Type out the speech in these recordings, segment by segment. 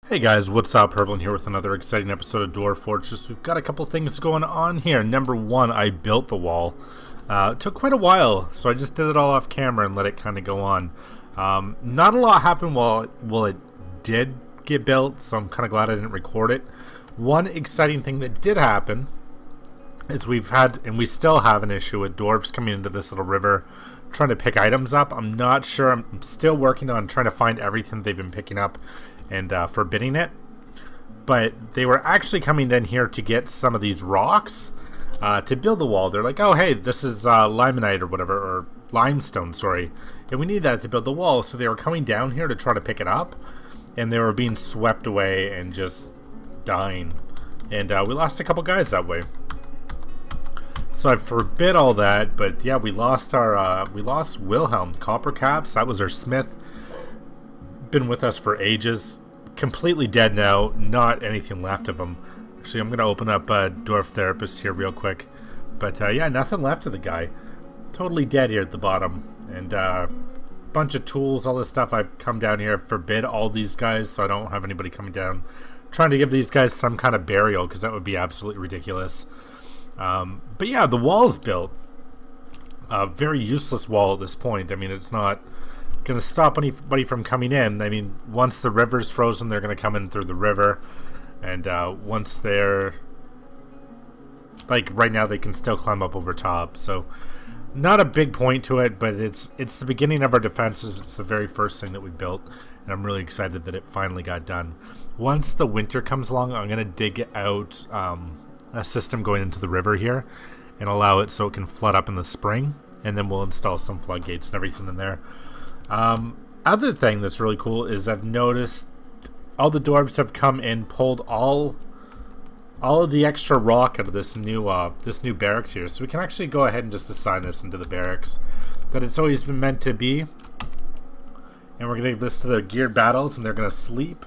Hey guys, what's up? Herblin here with another exciting episode of Dwarf Fortress. We've got a couple things going on here. Number one, I built the wall. It took quite a while, so I just did it all off camera and let it kind of go on. Not a lot happened while it did get built, so I'm kind of glad I didn't record it. One exciting thing that did happen is we've had, and we still have, an issue with dwarves coming into this little river trying to pick items up. I'm not sure. I'm still working on trying to find everything they've been picking up and forbidding it, but they were actually coming in here to get some of these rocks to build the wall. They're like, oh hey, this is limonite or whatever, or limestone, sorry, and we need that to build the wall. So they were coming down here to try to pick it up, and they were being swept away and just dying, and we lost a couple guys that way. So I forbid all that, but yeah, we lost Wilhelm Copper Caps. That was our smith. Been with us for ages. Completely dead now. Not anything left of him. Actually, I'm going to open up Dwarf Therapist here real quick. But yeah, nothing left of the guy. Totally dead here at the bottom. And bunch of tools, all this stuff. I've come down here, forbid all these guys, so I don't have anybody coming down. Trying to give these guys some kind of burial, because that would be absolutely ridiculous. But yeah, the wall's built. A very useless wall at this point. I mean, it's not going to stop anybody from coming in. I mean, once the river's frozen, they're going to come in through the river. And once they're... like, right now, they can still climb up over top. So, not a big point to it, but it's the beginning of our defenses. It's the very first thing that we built. And I'm really excited that it finally got done. Once the winter comes along, I'm going to dig out a system going into the river here and allow it so it can flood up in the spring, and then we'll install some floodgates and everything in there. Other thing that's really cool is I've noticed all the dwarves have come and pulled all of the extra rock out of this new barracks here, so we can actually go ahead and just assign this into the barracks that it's always been meant to be. And we're going to give this to the geared battles, and they're going to sleep,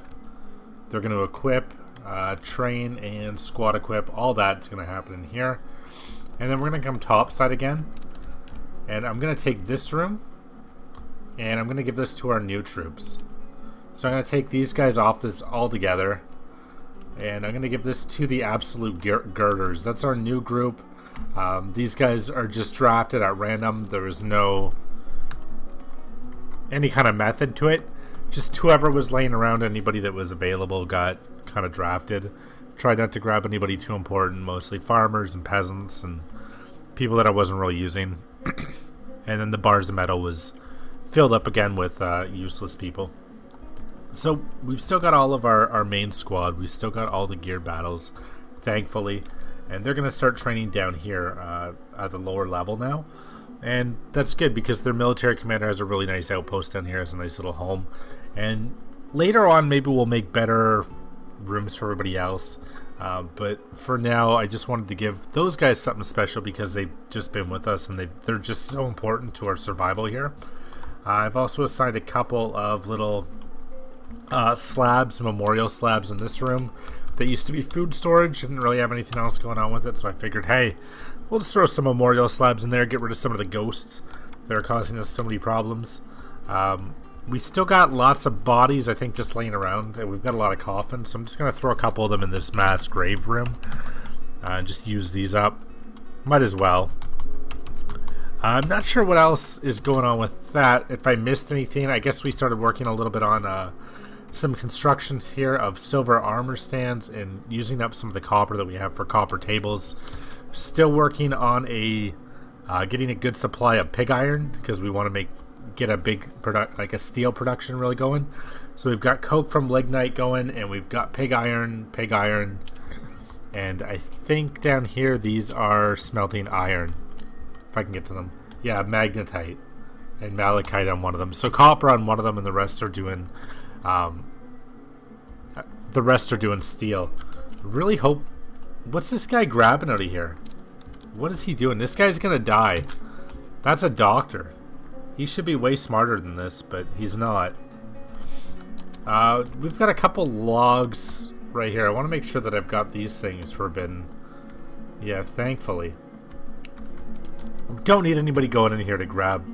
they're going to equip, train and squad equip. All that's going to happen in here. And then we're going to come topside again, and I'm going to take this room and I'm going to give this to our new troops. So I'm going to take these guys off this altogether, and I'm going to give this to the absolute girders. That's our new group. These guys are just drafted at random. There was no any kind of method to it. Just whoever was laying around, anybody that was available got kind of drafted. Tried not to grab anybody too important, mostly farmers and peasants and people that I wasn't really using. And then the bars of metal was filled up again with useless people. So we've still got all of our main squad. We've still got all the geared battles, thankfully. And they're going to start training down here at the lower level now. And that's good because their military commander has a really nice outpost down here. It's a nice little home. And later on, maybe we'll make better rooms for everybody else. But for now, I just wanted to give those guys something special because they've just been with us and they're just so important to our survival here. I've also assigned a couple of little slabs, memorial slabs in this room that used to be food storage. Didn't really have anything else going on with it, so I figured, hey, we'll just throw some memorial slabs in there, get rid of some of the ghosts that are causing us so many problems. We still got lots of bodies, I think, just laying around. We've got a lot of coffins, so I'm just going to throw a couple of them in this mass grave room and just use these up. Might as well. I'm not sure what else is going on with that. If I missed anything, I guess we started working a little bit on some constructions here of silver armor stands and using up some of the copper that we have for copper tables. Still working on getting a good supply of pig iron because we want to get a big like a steel production really going. So we've got coke from lignite going, and we've got pig iron, and I think down here these are smelting iron. If I can get to them. Yeah, magnetite and malachite on one of them. So copper on one of them, and the rest are doing steel. Really hope. What's this guy grabbing out of here? What is he doing? This guy's gonna die. That's a doctor. He should be way smarter than this, but he's not. We've got a couple logs right here. I want to make sure that I've got these things forbidden. Yeah, thankfully. Don't need anybody going in here to grab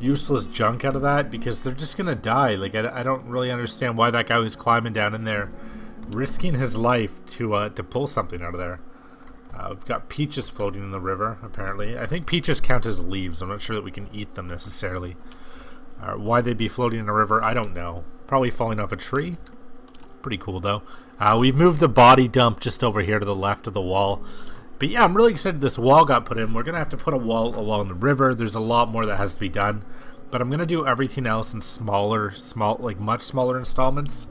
useless junk out of that because they're just gonna die. Like, I don't really understand why that guy was climbing down in there, risking his life to pull something out of there. We've got peaches floating in the river, apparently. I think peaches count as leaves. I'm not sure that we can eat them necessarily. Why they'd be floating in a river, I don't know. Probably falling off a tree. Pretty cool, though. We've moved the body dump just over here to the left of the wall. But yeah, I'm really excited this wall got put in. We're going to have to put a wall along the river. There's a lot more that has to be done. But I'm going to do everything else in much smaller installments.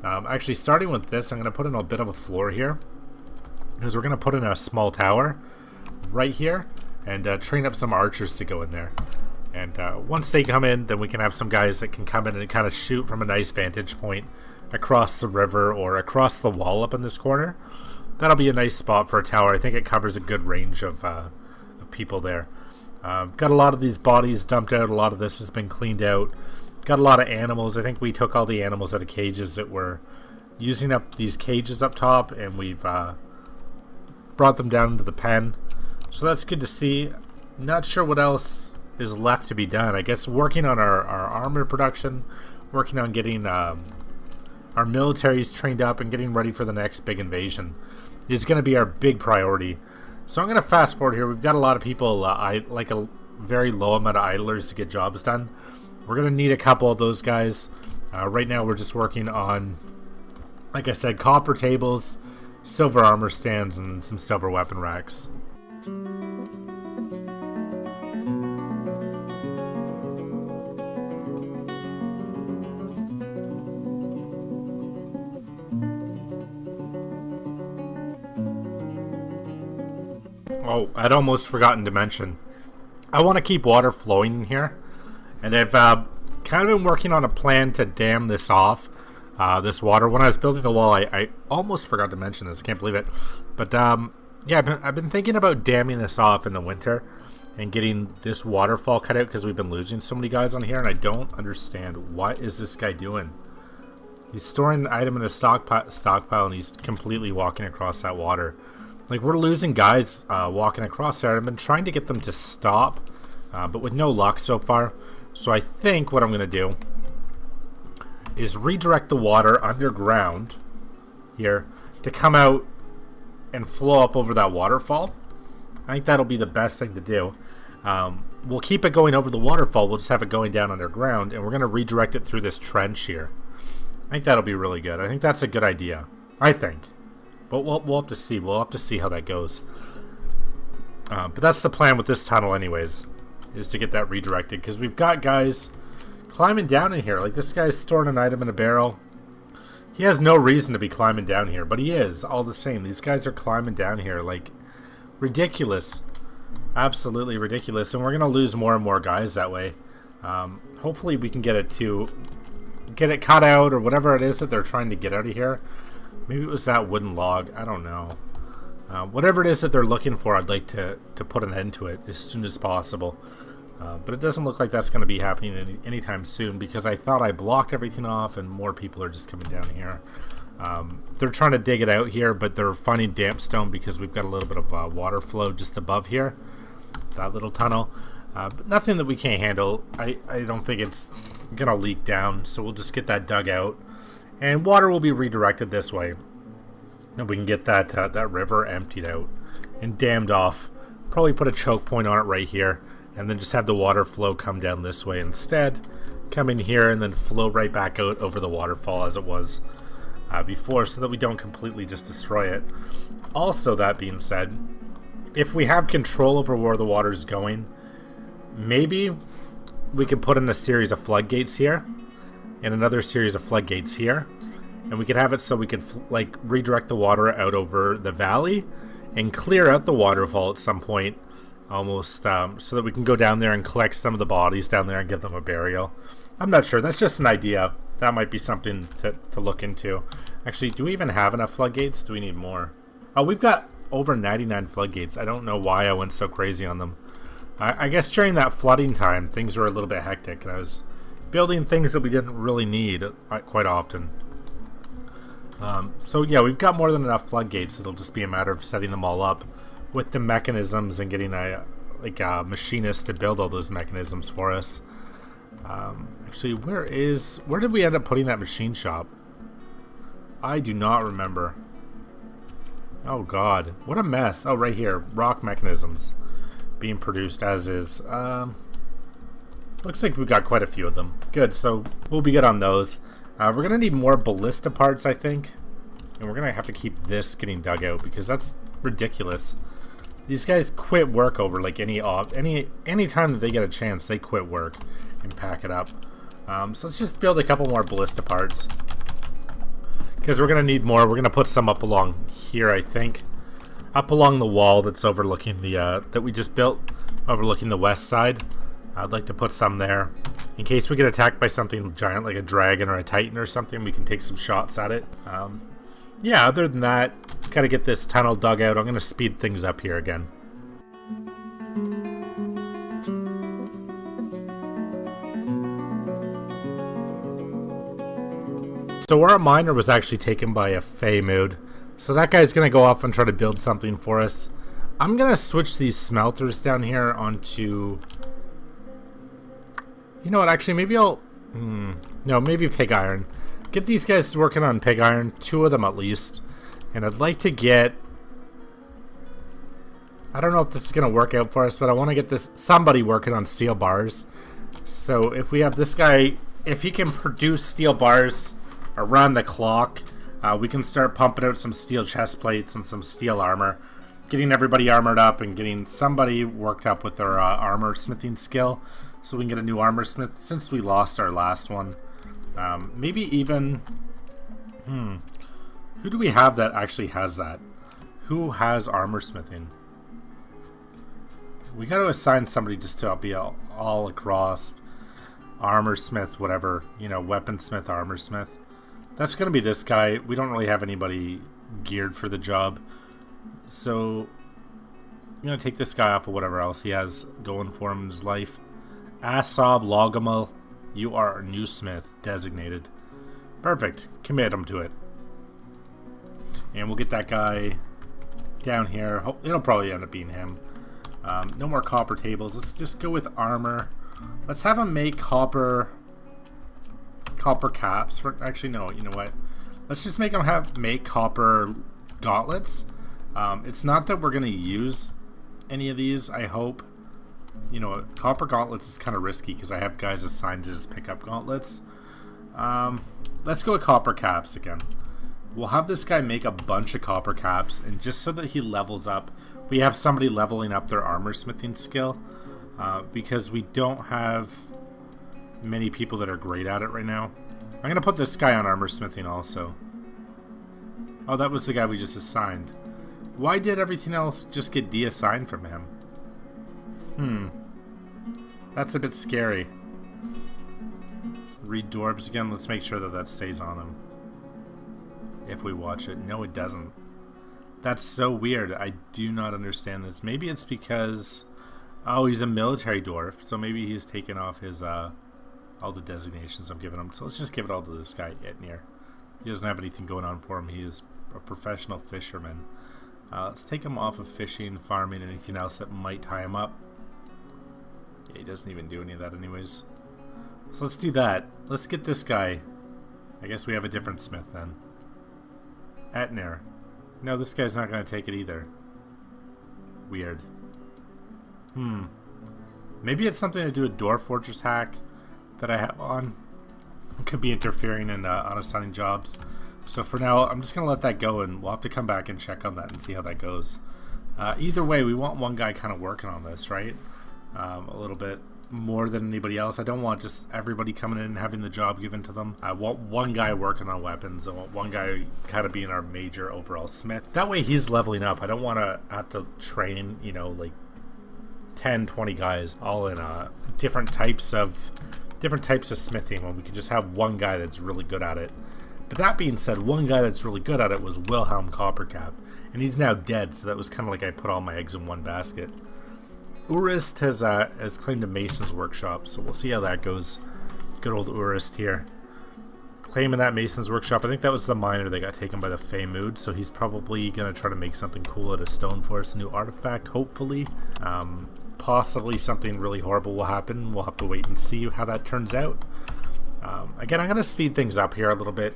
Actually, starting with this, I'm going to put in a bit of a floor here. Because we're going to put in a small tower right here and train up some archers to go in there. And once they come in, then we can have some guys that can come in and kind of shoot from a nice vantage point across the river or across the wall up in this corner. That'll be a nice spot for a tower. I think it covers a good range of people there. Got a lot of these bodies dumped out. A lot of this has been cleaned out. Got a lot of animals. I think we took all the animals out of cages that were using up these cages up top, and we've brought them down into the pen. So that's good to see. Not sure what else is left to be done. I guess working on our armor production, working on getting our militaries trained up and getting ready for the next big invasion is going to be our big priority. So I'm going to fast forward here. We've got a lot of people, like a very low amount of idlers to get jobs done. We're going to need a couple of those guys. Right now we're just working on, like I said, copper tables, silver armor stands, and some silver weapon racks. Oh, I'd almost forgotten to mention, I want to keep water flowing in here, and I've kind of been working on a plan to dam this off, this water. When I was building the wall, I almost forgot to mention this. I can't believe it. But yeah, I've been thinking about damming this off in the winter and getting this waterfall cut out because we've been losing so many guys on here, and I don't understand what is this guy doing. He's storing an item in a stockpile, and he's completely walking across that water. Like, we're losing guys walking across there. I've been trying to get them to stop, but with no luck so far. So I think what I'm going to do is redirect the water underground here to come out and flow up over that waterfall. I think that'll be the best thing to do. We'll keep it going over the waterfall. We'll just have it going down underground, and we're going to redirect it through this trench here. I think that'll be really good. I think that's a good idea. I think. But we'll have to see. We'll have to see how that goes. But that's the plan with this tunnel anyways, is to get that redirected. Because we've got guys climbing down in here. Like, this guy's storing an item in a barrel. He has no reason to be climbing down here, but he is all the same. These guys are climbing down here. Like, ridiculous. Absolutely ridiculous. And we're going to lose more and more guys that way. Hopefully we can get it cut out or whatever it is that they're trying to get out of here. Maybe it was that wooden log. I don't know. Whatever it is that they're looking for, I'd like to put an end to it as soon as possible. But it doesn't look like that's going to be happening anytime soon, because I thought I blocked everything off and more people are just coming down here. They're trying to dig it out here, but they're finding damp stone because we've got a little bit of water flow just above here. That little tunnel. But nothing that we can't handle. I don't think it's going to leak down, so we'll just get that dug out. And water will be redirected this way. And we can get that river emptied out and dammed off. Probably put a choke point on it right here. And then just have the water flow come down this way instead. Come in here and then flow right back out over the waterfall as it was before, so that we don't completely just destroy it. Also, that being said, if we have control over where the water is going, maybe we could put in a series of floodgates here. And another series of floodgates here, and we could have it so we could like redirect the water out over the valley and clear out the waterfall at some point, almost so that we can go down there and collect some of the bodies down there and give them a burial. I'm not sure. That's just an idea. That might be something to look into. Actually, do we even have enough floodgates? Do we need more? Oh, we've got over 99 floodgates. I don't know why I went so crazy on them. I guess during that flooding time, things were a little bit hectic, and I was building things that we didn't really need quite often. So yeah, we've got more than enough floodgates. It'll just be a matter of setting them all up with the mechanisms and getting a machinist to build all those mechanisms for us. Actually, where did we end up putting that machine shop? I do not remember. Oh god, what a mess. Oh, right here, rock mechanisms being produced as is. Looks like we've got quite a few of them. Good, so we'll be good on those. We're gonna need more ballista parts, I think. And we're gonna have to keep this getting dug out because that's ridiculous. These guys quit work over like any time that they get a chance, they quit work and pack it up. So let's just build a couple more ballista parts because we're gonna need more. We're gonna put some up along here, I think, up along the wall that's overlooking the that we just built, overlooking the west side. I'd like to put some there in case we get attacked by something giant like a dragon or a titan or something. We can take some shots at it. Yeah, other than that, gotta get this tunnel dug out. I'm gonna speed things up here again. So our miner was actually taken by a Fey mood. So that guy's gonna go off and try to build something for us. I'm gonna switch these smelters down here onto... You know what, actually, maybe I'll... No, maybe pig iron. Get these guys working on pig iron, 2 of them at least. And I'd like to get... I don't know if this is going to work out for us, but I want to get somebody working on steel bars. So if we have this guy, if he can produce steel bars around the clock, we can start pumping out some steel chest plates and some steel armor. Getting everybody armored up and getting somebody worked up with their armor smithing skill. So we can get a new armor smith since we lost our last one. Maybe even... Who do we have that actually has that? Who has armor smithing? We got to assign somebody just to be all across. Armor smith, whatever. You know, weaponsmith, armor smith. That's going to be this guy. We don't really have anybody geared for the job. So, I'm going to take this guy off of whatever else he has going for him in his life. Asab Logamal, you are our new smith, designated. Perfect. Commit him to it. And we'll get that guy down here. It'll probably end up being him. No more copper tables. Let's just go with armor. Let's have him make copper caps. Actually, no. You know what? Let's just make him make copper gauntlets. It's not that we're going to use any of these, I hope. You know, copper gauntlets is kind of risky because I have guys assigned to just pick up gauntlets. Let's go with copper caps again. We'll have this guy make a bunch of copper caps, and just so that he levels up, we have somebody leveling up their armor smithing skill, because we don't have many people that are great at it right now. I'm going to put this guy on armor smithing also. Oh, that was the guy we just assigned. Why did everything else just get de-assigned from him? That's a bit scary. Read dwarves again. Let's make sure that that stays on him. If we watch it. No, it doesn't. That's so weird. I do not understand this. Maybe it's because... Oh, he's a military dwarf. So maybe he's taken off his, all the designations I'm giving him. So let's just give it all to this guy, Etnir. He doesn't have anything going on for him. He is a professional fisherman. Let's take him off of fishing, farming, and anything else that might tie him up. Yeah, he doesn't even do any of that anyways. So let's do that. Let's get this guy. I guess we have a different smith then. Etnir. No, this guy's not going to take it either. Weird. Maybe it's something to do with Dwarf Fortress hack that I have on. It could be interfering in unassigning jobs. So for now, I'm just going to let that go, and we'll have to come back and check on that and see how that goes. Either way, we want one guy kind of working on this, right? A little bit more than anybody else. I don't want just everybody coming in and having the job given to them. I want one guy working on weapons. I want one guy kind of being our major overall smith. That way he's leveling up. I don't want to have to train, you know, like 10, 20 guys all in different types of smithing when we can just have one guy that's really good at it. But that being said, one guy that's really good at it was Wilhelm Coppercap, and he's now dead, so that was kind of like I put all my eggs in one basket. Urist has claimed a mason's workshop, so we'll see how that goes. Good old Urist here. Claiming that mason's workshop. I think that was the miner that got taken by the Fey mood, so he's probably going to try to make something cool out of stone for us. A new artifact, hopefully. possibly something really horrible will happen. We'll have to wait and see how that turns out. Again, I'm going to speed things up here a little bit.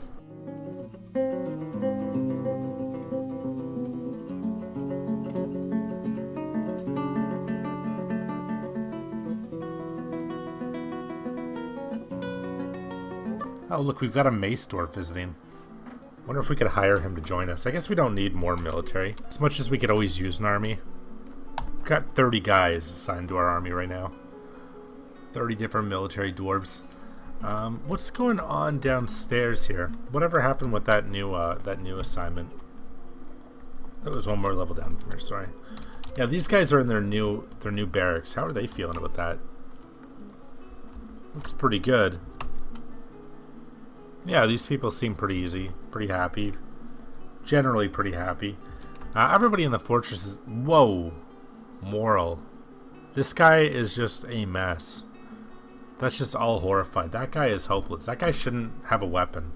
Oh, look, we've got a mace dwarf visiting. Wonder if we could hire him to join us. I guess we don't need more military, as much as we could always use an army. We've got 30 guys assigned to our army right now. 30 different military dwarves. What's going on downstairs here? Whatever happened with that new assignment? There was one more level down from here. Sorry. Yeah, these guys are in their new barracks. How are they feeling about that? Looks pretty good. Yeah, these people seem pretty easy, pretty happy. Generally pretty happy. Everybody in the fortress is... Whoa! Moral. This guy is just a mess. That's just all horrified. That guy is hopeless. That guy shouldn't have a weapon.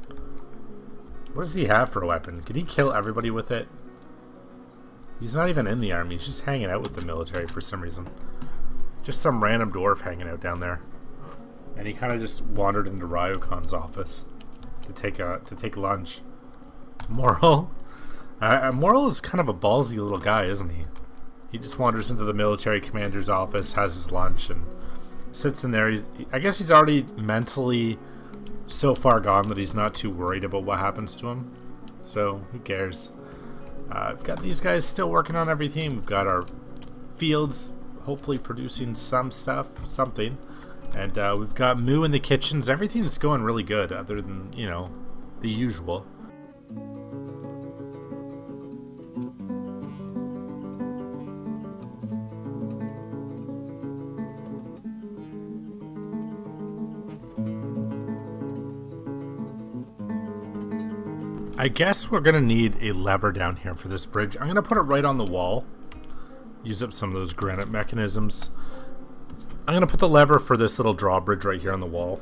What does he have for a weapon? Could he kill everybody with it? He's not even in the army. He's just hanging out with the military for some reason. Just some random dwarf hanging out down there. And he kind of just wandered into Ryokon's office to take lunch. Moral? Moral is kind of a ballsy little guy, isn't he? He just wanders into the military commander's office, has his lunch, and sits in there. I guess he's already mentally so far gone that he's not too worried about what happens to him. So, who cares? We've got these guys still working on everything. We've got our fields hopefully producing some stuff, something. And we've got Moo in the kitchens. Everything's going really good, other than, you know, the usual. I guess we're going to need a lever down here for this bridge. I'm going to put it right on the wall. Use up some of those granite mechanisms. I'm going to put the lever for this little drawbridge right here on the wall.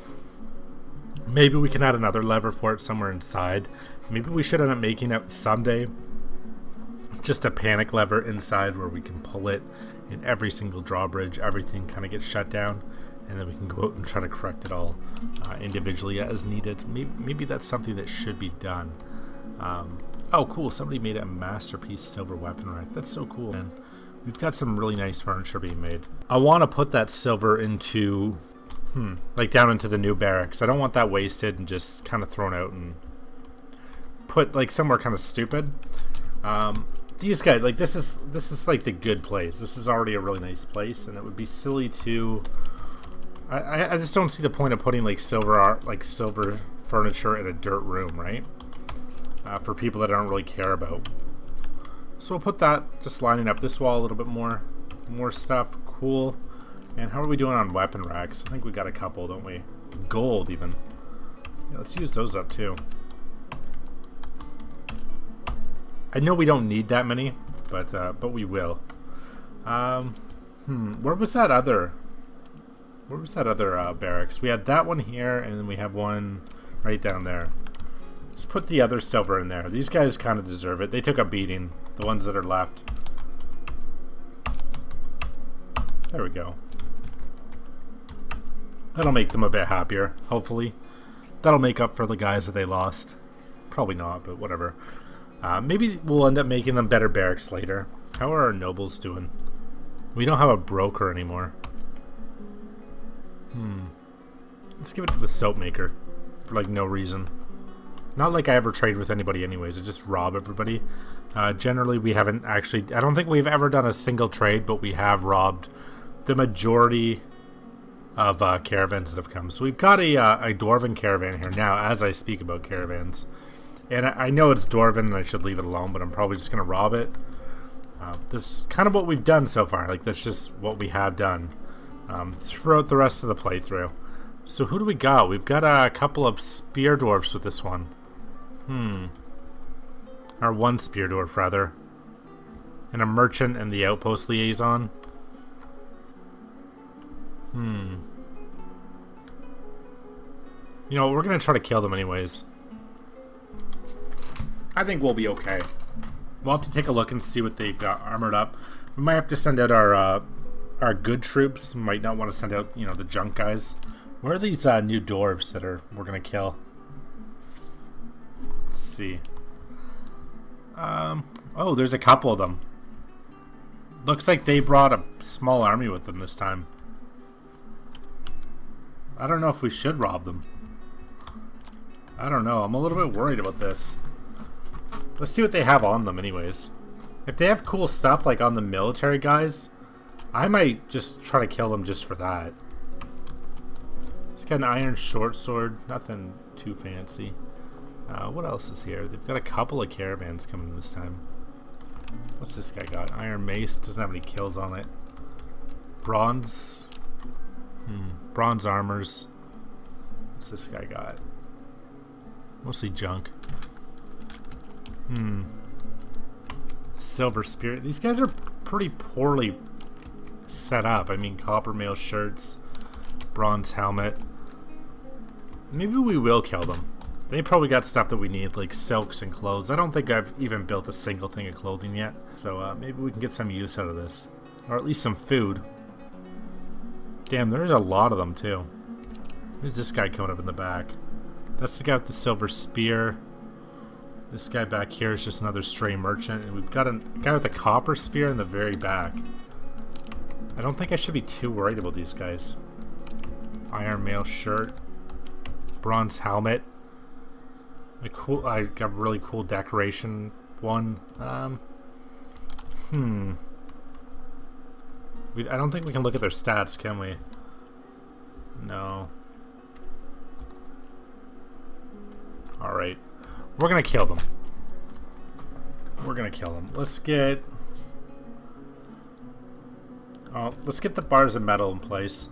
Maybe we can add another lever for it somewhere inside. Maybe we should end up making it someday just a panic lever inside where we can pull it in every single drawbridge. Everything kind of gets shut down, and then we can go out and try to correct it all individually as needed. Maybe that's something that should be done. Oh, cool. Somebody made a masterpiece silver weapon rack. That's so cool, man. We've got some really nice furniture being made. I want to put that silver into, like down into the new barracks. I don't want that wasted and just kind of thrown out and put like somewhere kind of stupid. These guys, like this is like the good place. This is already a really nice place, and it would be silly to. I just don't see the point of putting like silver art, like silver furniture in a dirt room, right? For people that I don't really care about. So we'll put that, just lining up this wall a little bit more. More stuff, cool. And how are we doing on weapon racks? I think we got a couple, don't we? Gold, even. Yeah, let's use those up, too. I know we don't need that many, but we will. Where was that other... Where was that other barracks? We had that one here, and then we have one right down there. Let's put the other silver in there. These guys kind of deserve it. They took a beating, the ones that are left. There we go. That'll make them a bit happier, hopefully. That'll make up for the guys that they lost. Probably not, but whatever. Maybe we'll end up making them better barracks later. How are our nobles doing? We don't have a broker anymore. Let's give it to the soap maker. For like no reason. Not like I ever trade with anybody anyways. I just rob everybody. Generally we haven't actually... I don't think we've ever done a single trade, but we have robbed the majority of caravans that have come. So we've got a dwarven caravan here now as I speak about caravans. And I know it's dwarven and I should leave it alone, but I'm probably just going to rob it. That's kind of what we've done so far. Like, that's just what we have done throughout the rest of the playthrough. So who do we got? We've got a couple of spear dwarfs with this one. Or one spear dwarf, rather. And a merchant and the outpost liaison. You know, we're going to try to kill them anyways. I think we'll be okay. We'll have to take a look and see what they've got armored up. We might have to send out our our good troops might not want to send out, you know, the junk guys. Where are these new dwarves that we're gonna kill? Let's see. Oh, there's a couple of them. Looks like they brought a small army with them this time. I don't know if we should rob them. I don't know. I'm a little bit worried about this. Let's see what they have on them anyways. If they have cool stuff like on the military guys, I might just try to kill them just for that. He's got an iron short sword. Nothing too fancy. What else is here? They've got a couple of caravans coming this time. What's this guy got? Iron mace. Doesn't have any kills on it. Bronze. Bronze armors. What's this guy got? Mostly junk. Silver spirit. These guys are pretty poorly set up. I mean, copper mail shirts. Bronze helmet. Maybe we will kill them. They probably got stuff that we need, like silks and clothes. I don't think I've even built a single thing of clothing yet. So maybe we can get some use out of this. Or at least some food. Damn, there's a lot of them too. Who's this guy coming up in the back? That's the guy with the silver spear. This guy back here is just another stray merchant. And we've got a guy with a copper spear in the very back. I don't think I should be too worried about these guys. Iron mail shirt. Bronze helmet. I got a really cool decoration one. I don't think we can look at their stats, can we? No. Alright. We're gonna kill them. We're gonna kill them. Let's get... let's get the bars of metal in place.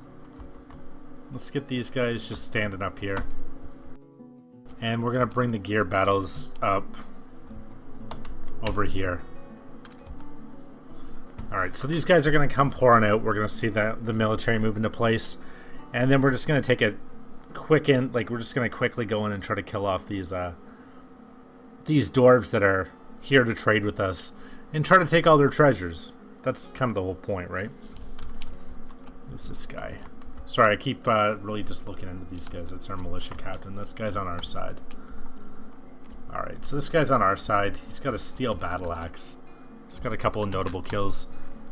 Let's get these guys just standing up here. And we're gonna bring the gear battles up over here. Alright, so these guys are gonna come pouring out. We're gonna see the military move into place. And then we're just gonna take a quick we're just gonna quickly go in and try to kill off these dwarves that are here to trade with us and try to take all their treasures. That's kind of the whole point, right? Who's this guy? Sorry, I keep really just looking into these guys. That's our militia captain. This guy's on our side. Alright, so this guy's on our side. He's got a steel battle axe. He's got a couple of notable kills.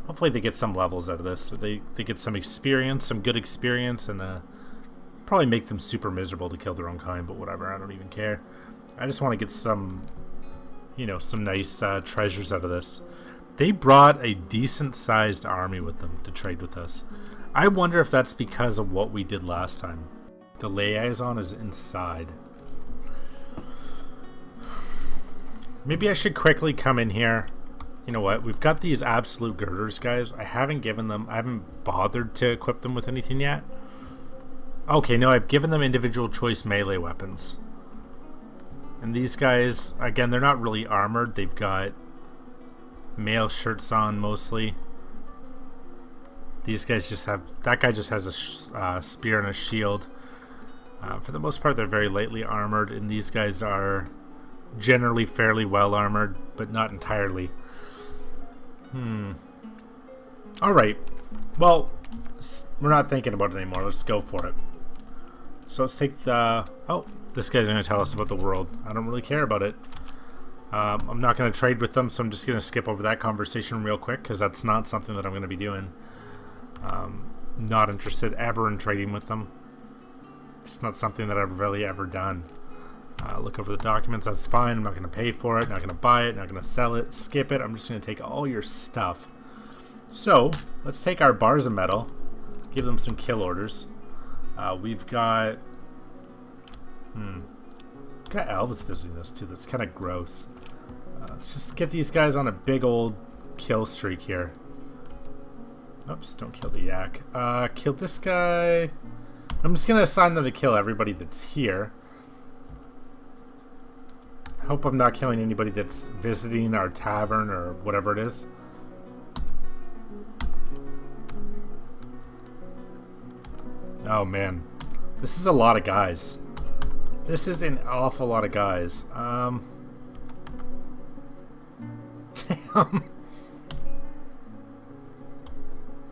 Hopefully they get some levels out of this. They get some experience, some good experience, and probably make them super miserable to kill their own kind, but whatever, I don't even care. I just want to get some, you know, some nice treasures out of this. They brought a decent-sized army with them to trade with us. I wonder if that's because of what we did last time. The liaison is inside. Maybe I should quickly come in here. You know what? We've got these absolute girders, guys. I haven't bothered to equip them with anything yet. Okay, no, I've given them individual choice melee weapons. And these guys, again, they're not really armored. They've got mail shirts on mostly. These guys just have... That guy just has a spear and a shield. For the most part, they're very lightly armored. And these guys are generally fairly well armored, but not entirely. Alright. Well, we're not thinking about it anymore. Let's go for it. So let's take the... Oh, this guy's going to tell us about the world. I don't really care about it. I'm not going to trade with them, so I'm just going to skip over that conversation real quick, because that's not something that I'm going to be doing. Not interested ever in trading with them. It's not something that I've really ever done. Look over the documents, that's fine. I'm not going to pay for it, not going to buy it, not going to sell it, skip it. I'm just going to take all your stuff. So, let's take our bars of metal, give them some kill orders. We've got... We've got elves visiting us too, that's kind of gross. Let's just get these guys on a big old kill streak here. Oops, don't kill the yak. Kill this guy. I'm just going to assign them to kill everybody that's here. Hope I'm not killing anybody that's visiting our tavern or whatever it is. Oh man, this is a lot of guys. This is an awful lot of guys. Damn.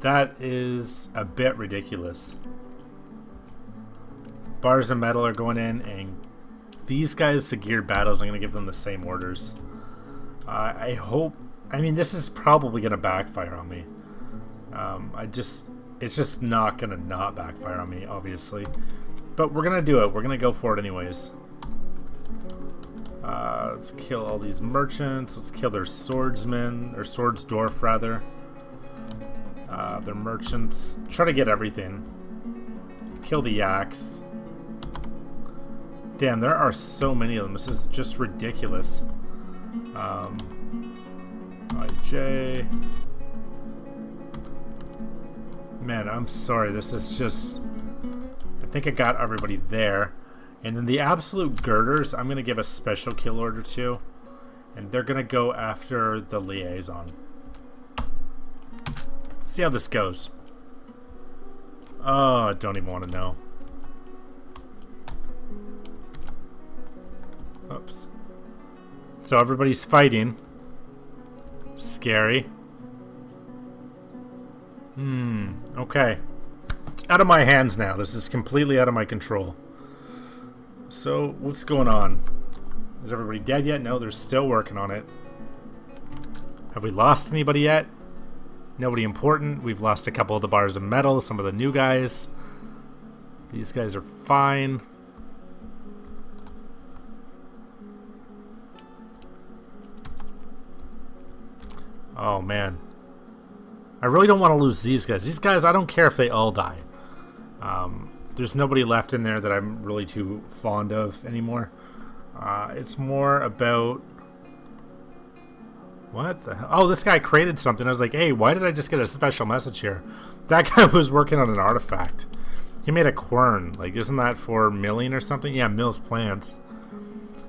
That is a bit ridiculous. Bars of metal are going in, and these guys to geared battles, I'm going to give them the same orders. I hope... I mean, this is probably going to backfire on me. It's just not going to not backfire on me, obviously. But we're going to do it. We're going to go for it anyways. Let's kill all these merchants. Let's kill their swordsmen, or swords dwarf rather. Their merchants. Try to get everything. Kill the yaks. Damn, there are so many of them. This is just ridiculous. IJ. Man, I'm sorry. This is just... I think I got everybody there. And then the absolute girders, I'm going to give a special kill order to. And they're going to go after the liaison. See how this goes. Oh, I don't even want to know. Oops. So everybody's fighting. Scary. Okay. It's out of my hands now. This is completely out of my control. So, what's going on? Is everybody dead yet? No, they're still working on it. Have we lost anybody yet? Nobody important. We've lost a couple of the bars of metal, some of the new guys. These guys are fine. Oh, man. I really don't want to lose these guys. These guys, I don't care if they all die. There's nobody left in there that I'm really too fond of anymore. It's more about... What the hell? Oh, this guy created something. I was like, hey, why did I just get a special message here? That guy was working on an artifact. He made a quern. Like, isn't that for milling or something? Yeah, mills plants.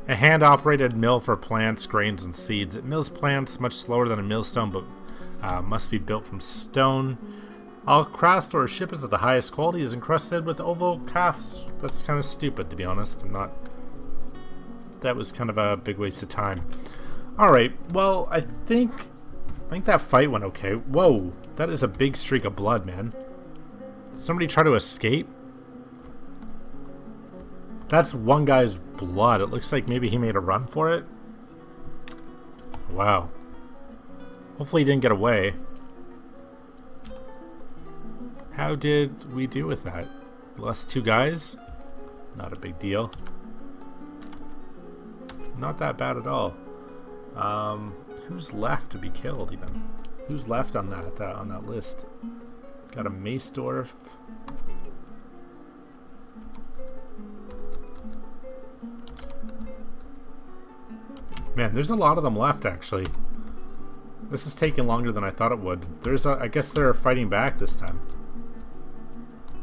A hand-operated mill for plants, grains, and seeds. It mills plants much slower than a millstone, but must be built from stone. All craft or ship is of the highest quality, is encrusted with oval calves. That's kind of stupid, to be honest. That was kind of a big waste of time. Alright, well, I think that fight went okay. Whoa, that is a big streak of blood, man. Did somebody try to escape? That's one guy's blood. It looks like maybe he made a run for it. Wow. Hopefully he didn't get away. How did we do with that? We lost 2 guys? Not a big deal. Not that bad at all. Who's left to be killed even? Who's left on that list? Got a mace dwarf. Man, there's a lot of them left actually. This is taking longer than I thought it would. I guess they're fighting back this time.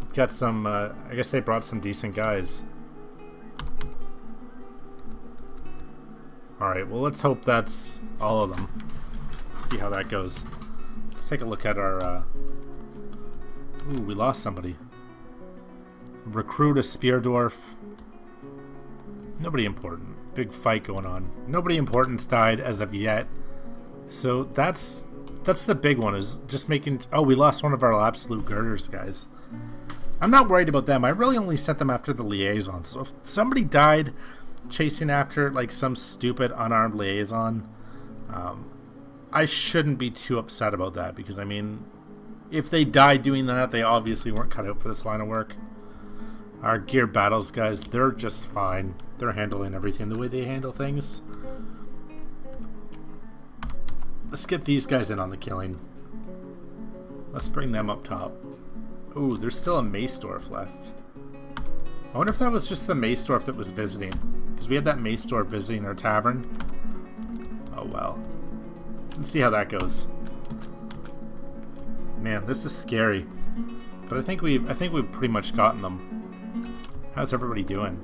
I've got some, I guess they brought some decent guys. Alright, well let's hope that's all of them. See how that goes. Let's take a look at our, Ooh, we lost somebody. Recruit a spear dwarf. Nobody important. Big fight going on. Nobody important's died as of yet. So that's the big one, is just making... Oh, we lost one of our absolute girders, guys. I'm not worried about them. I really only sent them after the liaison. So if somebody died chasing after like some stupid unarmed liaison, I shouldn't be too upset about that, because I mean, if they died doing that, they obviously weren't cut out for this line of work. Our geared battles guys, they're just fine. They're handling everything the way they handle things. Let's get these guys in on the killing. Let's bring them up top. Ooh, there's still a mace dwarf left. I wonder if that was just the mace dwarf that was visiting, because we had that mace dwarf visiting our tavern. Oh well. Let's see how that goes. Man, this is scary. But I think we've pretty much gotten them. How's everybody doing?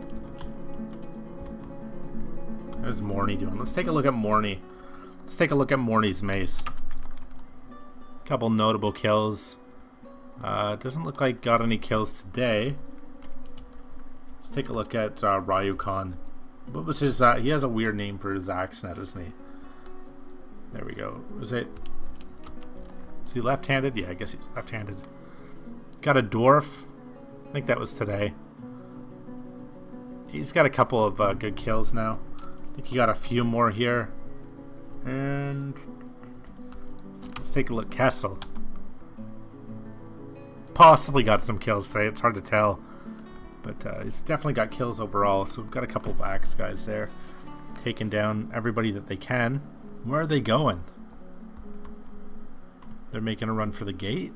How's Morny doing? Let's take a look at Morny. Let's take a look at Morny's mace. Couple notable kills. Doesn't look like got any kills today. Let's take a look at Ryukan. What was his... he has a weird name for his axe net, doesn't he? There we go. Was it... Is he left-handed? Yeah, I guess he's left-handed. Got a dwarf. I think that was today. He's got a couple of good kills now. I think he got a few more here. And let's take a look. Kessel. Possibly got some kills today. It's hard to tell. But he's definitely got kills overall. So we've got a couple of axe guys there. Taking down everybody that they can. Where are they going? They're making a run for the gate?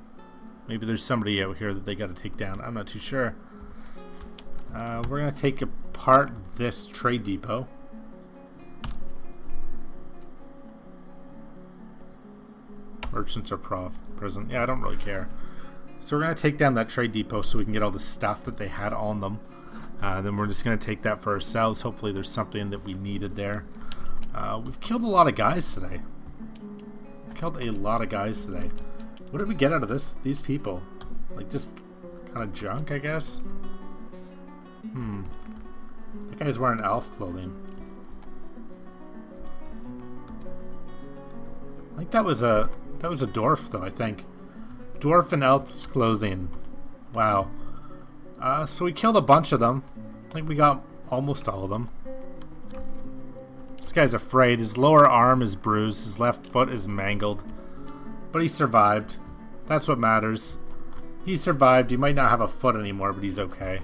Maybe there's somebody out here that they got to take down. I'm not too sure. We're going to take apart this trade depot. Merchants are present. Yeah, I don't really care. So we're going to take down that trade depot so we can get all the stuff that they had on them. Then we're just going to take that for ourselves. Hopefully there's something that we needed there. We've killed a lot of guys today. Killed a lot of guys today. What did we get out of these people? Like just kind of junk, I guess. That guy's wearing elf clothing. I think that was a dwarf though, I think. Dwarf and elf's clothing. Wow. So we killed a bunch of them. I think we got almost all of them. This guy's afraid. His lower arm is bruised. His left foot is mangled. But he survived. That's what matters. He survived. He might not have a foot anymore, but he's okay.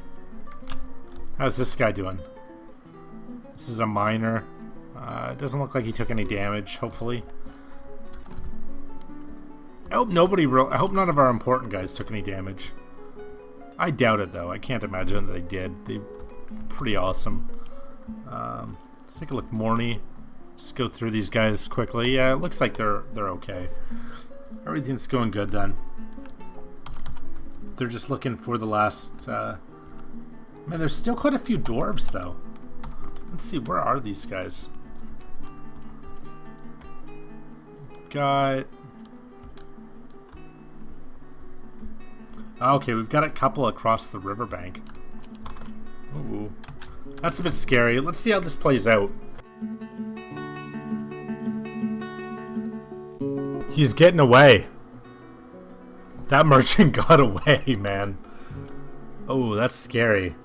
How's this guy doing? This is a miner. It doesn't look like he took any damage, hopefully. I hope none of our important guys took any damage. I doubt it, though. I can't imagine that they did. They're pretty awesome. Let's take a look. Morny. Just go through these guys quickly. Yeah, it looks like they're okay. Everything's going good then. They're just looking for the last... Man, there's still quite a few dwarves, though. Let's see, where are these guys? Got... Okay, we've got a couple across the riverbank. Ooh. That's a bit scary. Let's see how this plays out. He's getting away. That merchant got away, man. Oh, that's scary.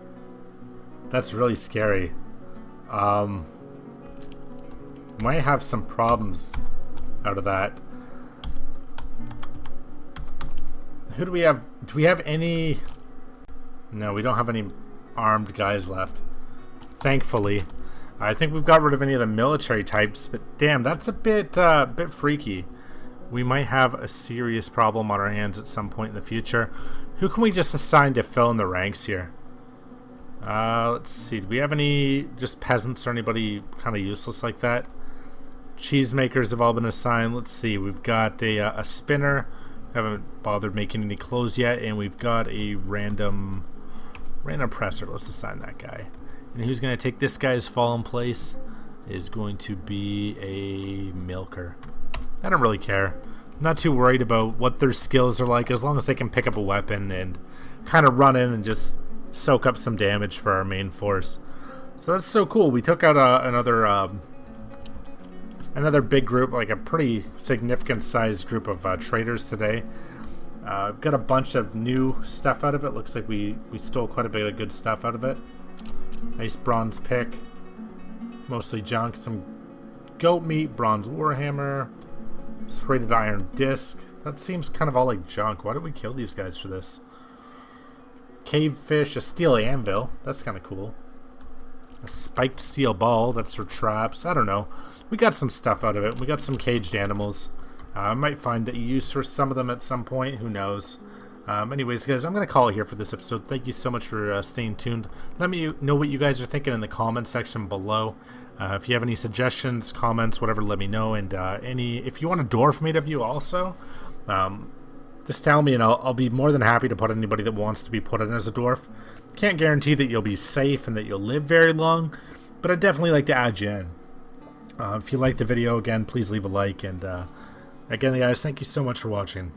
That's really scary. Might have some problems out of that. Who do we have? Do we have any... No, we don't have any armed guys left. Thankfully. I think we've got rid of any of the military types, but damn, that's a bit freaky. We might have a serious problem on our hands at some point in the future. Who can we just assign to fill in the ranks here? Let's see. Do we have any just peasants or anybody kind of useless like that? Cheesemakers have all been assigned. Let's see. We've got a spinner. Haven't bothered making any clothes yet, and we've got a random presser. Let's assign that guy. And who's going to take this guy's fallen place is going to be a milker. I don't really care. I'm not too worried about what their skills are like, as long as they can pick up a weapon and kind of run in and just soak up some damage for our main force. So that's so cool. We took out another big group, like a pretty significant sized group of traders today. We've got a bunch of new stuff out of it. Looks like we stole quite a bit of good stuff out of it. Nice bronze pick. Mostly junk. Some goat meat, bronze warhammer, serrated iron disc. That seems kind of all like junk. Why did we kill these guys for this? Cave fish, a steel anvil. That's kind of cool. A spiked steel ball. That's for traps. I don't know. We got some stuff out of it. We got some caged animals. I might find a use for some of them at some point. Who knows? Anyways, guys, I'm going to call it here for this episode. Thank you so much for staying tuned. Let me know what you guys are thinking in the comments section below. If you have any suggestions, comments, whatever, let me know. And if you want a dwarf made of you also, just tell me and I'll be more than happy to put anybody that wants to be put in as a dwarf. Can't guarantee that you'll be safe and that you'll live very long, but I'd definitely like to add you in. If you liked the video, again, please leave a like. And again, guys, thank you so much for watching.